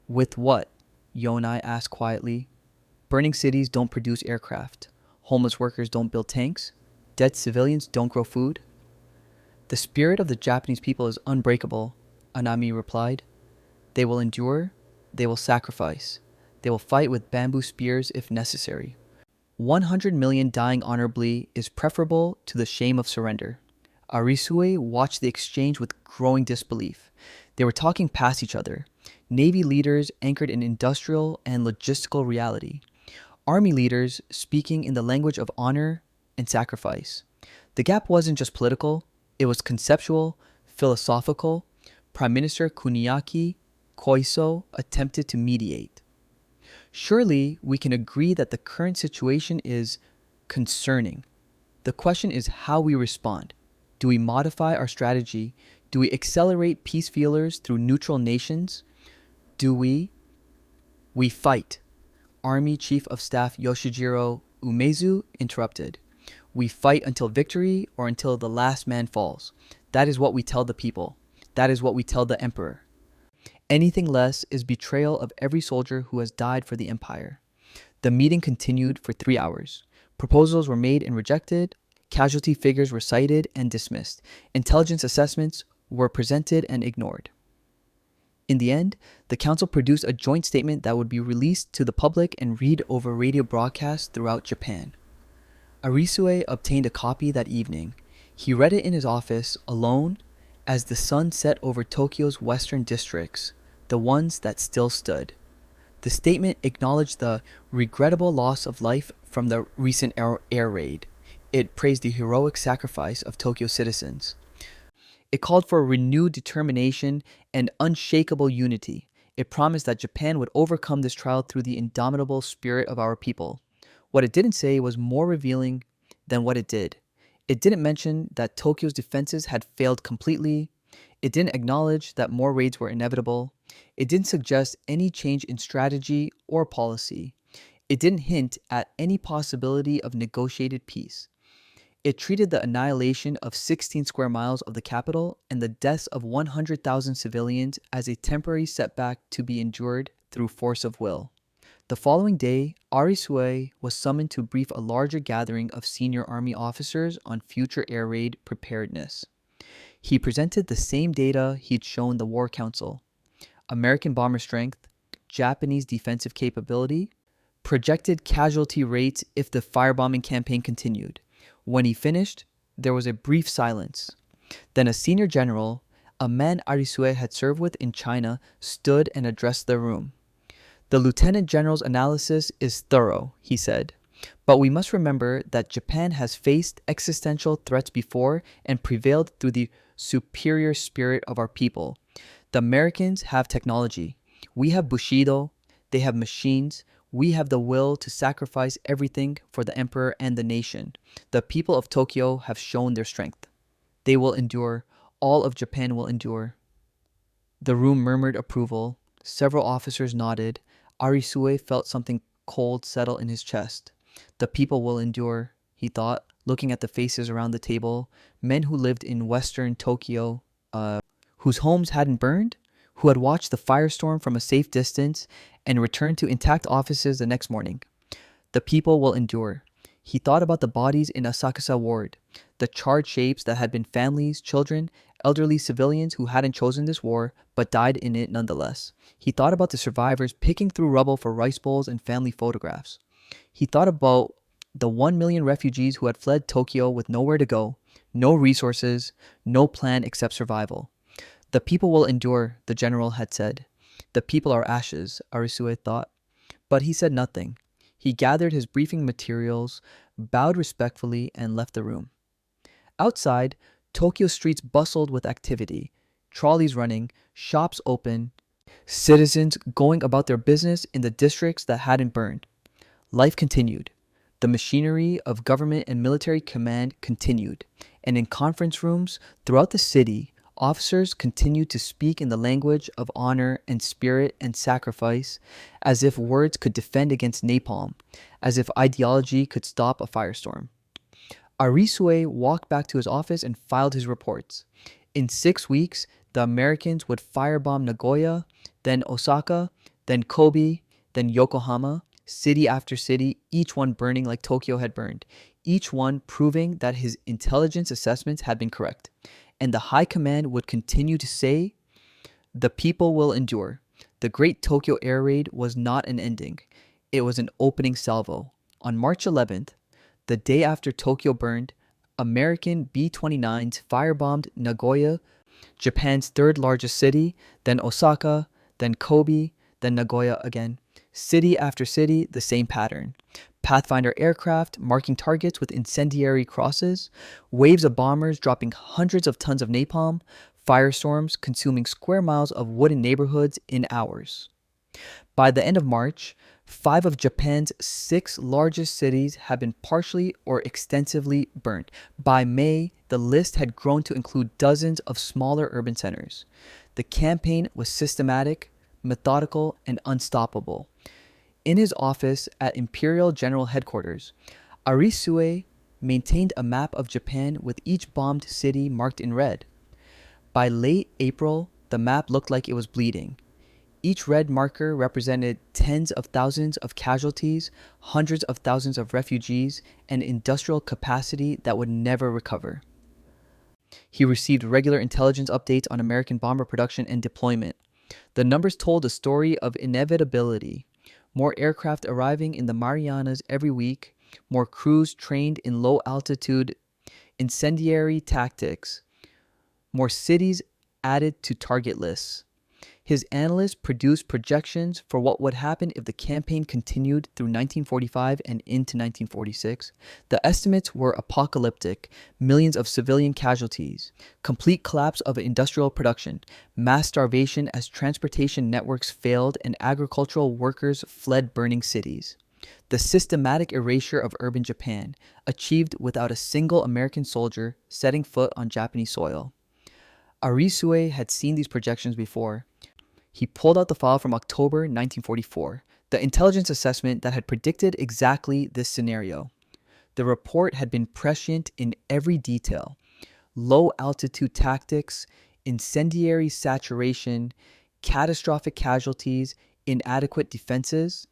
With what? Yonai asked quietly. Burning cities don't produce aircraft. Homeless workers don't build tanks. Dead civilians don't grow food. The spirit of the Japanese people is unbreakable, Anami replied. They will endure. They will sacrifice. They will fight with bamboo spears if necessary. 100 million dying honorably is preferable to the shame of surrender. Arisue watched the exchange with growing disbelief. They were talking past each other. Navy leaders anchored in industrial and logistical reality. Army leaders speaking in the language of honor and sacrifice. The gap wasn't just political, it was conceptual, philosophical. Prime Minister Kuniaki Koiso attempted to mediate. Surely we can agree that the current situation is concerning. The question is how we respond. Do we modify our strategy? Do we accelerate peace feelers through neutral nations? Do we fight. Army Chief of Staff Yoshijiro Umezu interrupted. We fight until victory or until the last man falls. That is what we tell the people. That is what we tell the emperor. Anything less is betrayal of every soldier who has died for the empire. The meeting continued for 3 hours. Proposals were made and rejected. Casualty figures were cited and dismissed. Intelligence assessments were presented and ignored. In the end, the council produced a joint statement that would be released to the public and read over radio broadcasts throughout Japan. Arisue obtained a copy that evening. He read it in his office, alone, as the sun set over Tokyo's western districts, the ones that still stood. The statement acknowledged the regrettable loss of life from the recent air raid. It praised the heroic sacrifice of Tokyo citizens. It called for renewed determination and unshakable unity. It promised that Japan would overcome this trial through the indomitable spirit of our people. What it didn't say was more revealing than what it did. It didn't mention that Tokyo's defenses had failed completely. It didn't acknowledge that more raids were inevitable. It didn't suggest any change in strategy or policy. It didn't hint at any possibility of negotiated peace. It treated the annihilation of 16 square miles of the capital and the deaths of 100,000 civilians as a temporary setback to be endured through force of will. The following day, Arisue was summoned to brief a larger gathering of senior army officers on future air raid preparedness. He presented the same data he'd shown the War Council: American bomber strength, Japanese defensive capability, projected casualty rates if the firebombing campaign continued. When he finished, there was a brief silence. Then a senior general, a man Arisue had served with in China, stood and addressed the room. The lieutenant general's analysis is thorough, he said, but we must remember that Japan has faced existential threats before and prevailed through the superior spirit of our people. The Americans have technology. We have Bushido. They have machines. We have the will to sacrifice everything for the emperor and the nation. The people of Tokyo have shown their strength. They will endure. All of Japan will endure. The room murmured approval. Several officers nodded. Arisue felt something cold settle in his chest. The people will endure, he thought, looking at the faces around the table. Men who lived in western Tokyo, whose homes hadn't burned, who had watched the firestorm from a safe distance and returned to intact offices the next morning. The people will endure. He thought about the bodies in Asakusa Ward, the charred shapes that had been families, children, elderly civilians who hadn't chosen this war but died in it nonetheless. He thought about the survivors picking through rubble for rice bowls and family photographs. He thought about the 1 million refugees who had fled Tokyo with nowhere to go, no resources, no plan except survival. The people will endure, the general had said. The people are ashes, Arisue thought. But he said nothing. He gathered his briefing materials, bowed respectfully, and left the room. Outside, Tokyo streets bustled with activity. Trolleys running, shops open, citizens going about their business in the districts that hadn't burned. Life continued. The machinery of government and military command continued. And in conference rooms throughout the city, officers continued to speak in the language of honor and spirit and sacrifice, as if words could defend against napalm, as if ideology could stop a firestorm. Arisue walked back to his office and filed his reports. In 6 weeks, the Americans would firebomb Nagoya, then Osaka, then Kobe, then Yokohama, city after city, each one burning like Tokyo had burned, each one proving that his intelligence assessments had been correct. And the high command would continue to say, the people will endure. The great Tokyo air raid was not an ending. It was an opening salvo. On March 11th, the day after Tokyo burned, American B-29s firebombed Nagoya, Japan's third largest city, then Osaka, then Kobe, then Nagoya again. City after city, the same pattern. Pathfinder aircraft marking targets with incendiary crosses, waves of bombers dropping hundreds of tons of napalm, firestorms consuming square miles of wooden neighborhoods in hours. By the end of March, 5 of Japan's 6 largest cities have been partially or extensively burnt. By May, the list had grown to include dozens of smaller urban centers. The campaign was systematic, methodical, and unstoppable. In his office at Imperial General Headquarters, Arisue maintained a map of Japan with each bombed city marked in red. By late April, the map looked like it was bleeding. Each red marker represented tens of thousands of casualties, hundreds of thousands of refugees, and industrial capacity that would never recover. He received regular intelligence updates on American bomber production and deployment. The numbers told a story of inevitability. More aircraft arriving in the Marianas every week, more crews trained in low-altitude incendiary tactics, more cities added to target lists. His analysts produced projections for what would happen if the campaign continued through 1945 and into 1946. The estimates were apocalyptic: millions of civilian casualties, complete collapse of industrial production, mass starvation as transportation networks failed and agricultural workers fled burning cities. The systematic erasure of urban Japan, achieved without a single American soldier setting foot on Japanese soil. Arisue had seen these projections before. He pulled out the file from October 1944, the intelligence assessment that had predicted exactly this scenario. The report had been prescient in every detail: low-altitude tactics, incendiary saturation, catastrophic casualties, inadequate defenses.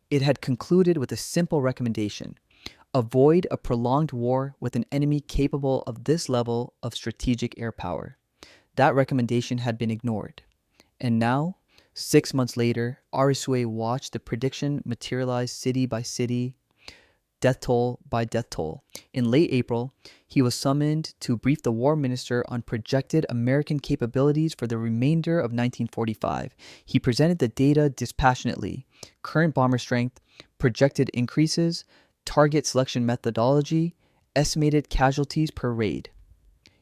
It had concluded with a simple recommendation: avoid a prolonged war with an enemy capable of this level of strategic air power. That recommendation had been ignored. And now, 6 months later, Arisue watched the prediction materialize city by city, death toll by death toll. In late April, he was summoned to brief the war minister on projected American capabilities for the remainder of 1945. He presented the data dispassionately: current bomber strength, projected increases, target selection methodology, estimated casualties per raid.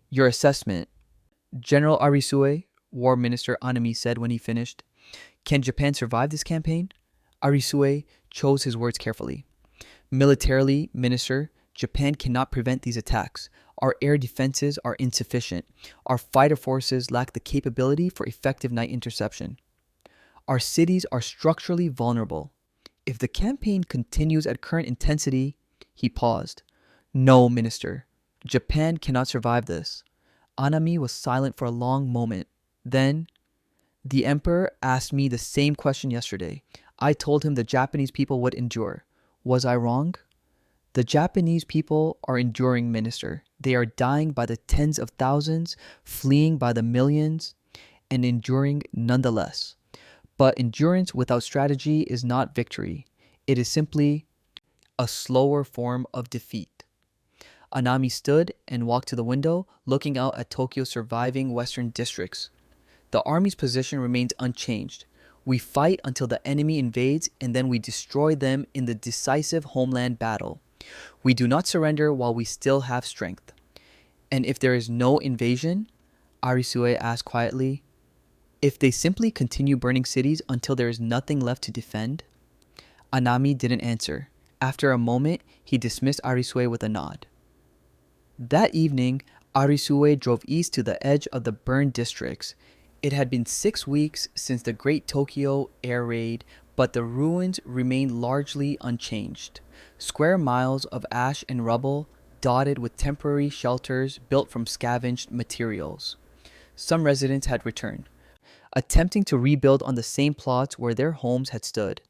Your assessment. General Arisue, War Minister Anami said when he finished. Can Japan survive this campaign? Arisue chose his words carefully. Militarily, Minister, Japan cannot prevent these attacks. Our air defenses are insufficient. Our fighter forces lack the capability for effective night interception. Our cities are structurally vulnerable. If the campaign continues at current intensity, he paused. No, Minister, Japan cannot survive this. Anami was silent for a long moment. Then, the emperor asked me the same question yesterday. I told him the Japanese people would endure. Was I wrong? The Japanese people are enduring, Minister. They are dying by the tens of thousands, fleeing by the millions, and enduring nonetheless. But endurance without strategy is not victory. It is simply a slower form of defeat. Anami stood and walked to the window, looking out at Tokyo's surviving western districts. The army's position remains unchanged. We fight until the enemy invades, and then we destroy them in the decisive homeland battle. We do not surrender while we still have strength. And if there is no invasion, Arisue asked quietly, if they simply continue burning cities until there is nothing left to defend? Anami didn't answer. After a moment, he dismissed Arisue with a nod. That evening, Arisue drove east to the edge of the burned districts. It had been 6 weeks since the Great Tokyo air raid, but the ruins remained largely unchanged. Square miles of ash and rubble, dotted with temporary shelters built from scavenged materials. Some residents had returned, attempting to rebuild on the same plots where their homes had stood.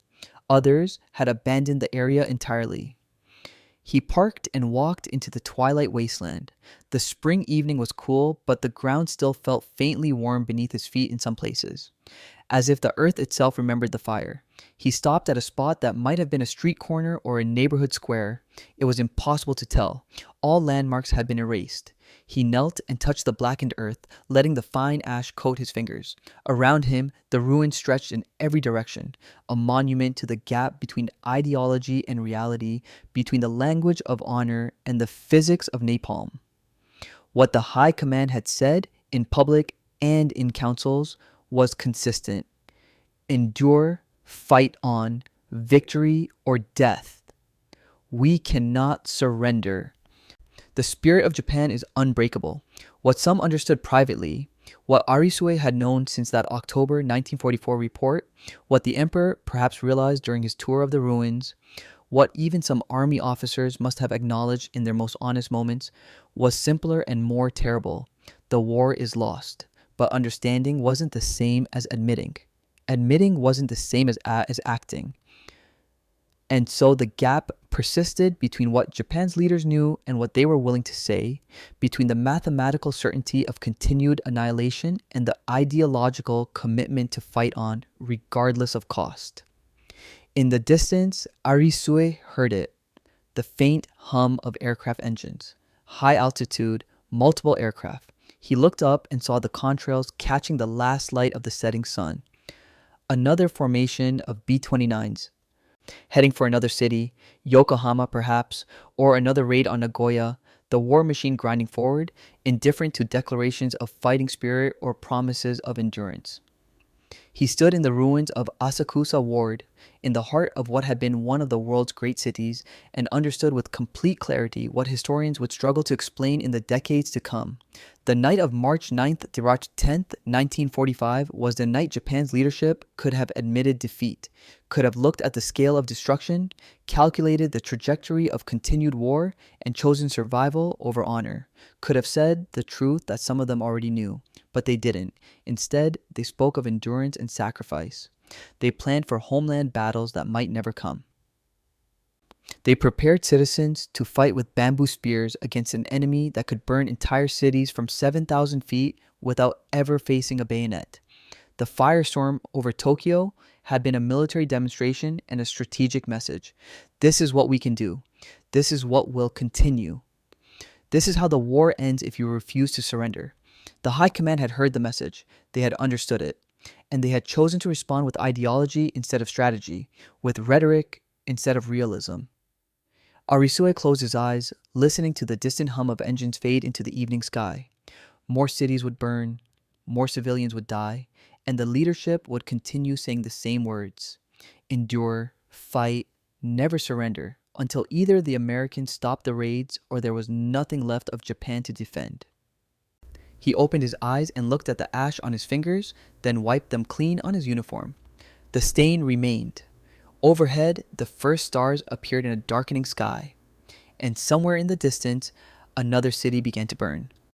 Others had abandoned the area entirely. He parked and walked into the twilight wasteland. The spring evening was cool, but the ground still felt faintly warm beneath his feet in some places, as if the earth itself remembered the fire. He stopped at a spot that might have been a street corner or a neighborhood square. It was impossible to tell. All landmarks had been erased. He knelt and touched the blackened earth, letting the fine ash coat his fingers. Around him, the ruins stretched in every direction, a monument to the gap between ideology and reality, between the language of honor and the physics of napalm. What the High Command had said, in public and in councils, was consistent. Endure, fight on, victory or death. We cannot surrender. The spirit of Japan is unbreakable. What some understood privately, what Arisue had known since that October 1944 report, what the emperor perhaps realized during his tour of the ruins, what even some army officers must have acknowledged in their most honest moments, was simpler and more terrible. The war is lost. But understanding wasn't the same as admitting. Admitting wasn't the same as acting. And so the gap persisted between what Japan's leaders knew and what they were willing to say, between the mathematical certainty of continued annihilation and the ideological commitment to fight on, regardless of cost. In the distance, Arisue heard it, the faint hum of aircraft engines. High altitude, multiple aircraft. He looked up and saw the contrails catching the last light of the setting sun. Another formation of B-29s, heading for another city, Yokohama perhaps, or another raid on Nagoya, the war machine grinding forward, indifferent to declarations of fighting spirit or promises of endurance. He stood in the ruins of Asakusa Ward, in the heart of what had been one of the world's great cities, and understood with complete clarity what historians would struggle to explain in the decades to come. The night of March 9th to March 10th, 1945 was the night Japan's leadership could have admitted defeat, could have looked at the scale of destruction, calculated the trajectory of continued war, and chosen survival over honor, could have said the truth that some of them already knew. But they didn't. Instead, they spoke of endurance and sacrifice. They planned for homeland battles that might never come. They prepared citizens to fight with bamboo spears against an enemy that could burn entire cities from 7,000 feet without ever facing a bayonet. The firestorm over Tokyo had been a military demonstration and a strategic message. This is what we can do. This is what will continue. This is how the war ends if you refuse to surrender. The high command had heard the message. They had understood it. And they had chosen to respond with ideology instead of strategy, with rhetoric instead of realism. Arisue closed his eyes, listening to the distant hum of engines fade into the evening sky. More cities would burn, more civilians would die, and the leadership would continue saying the same words. Endure, fight, never surrender, until either the Americans stopped the raids or there was nothing left of Japan to defend. He opened his eyes and looked at the ash on his fingers, then wiped them clean on his uniform. The stain remained. Overhead, the first stars appeared in a darkening sky, and somewhere in the distance, another city began to burn.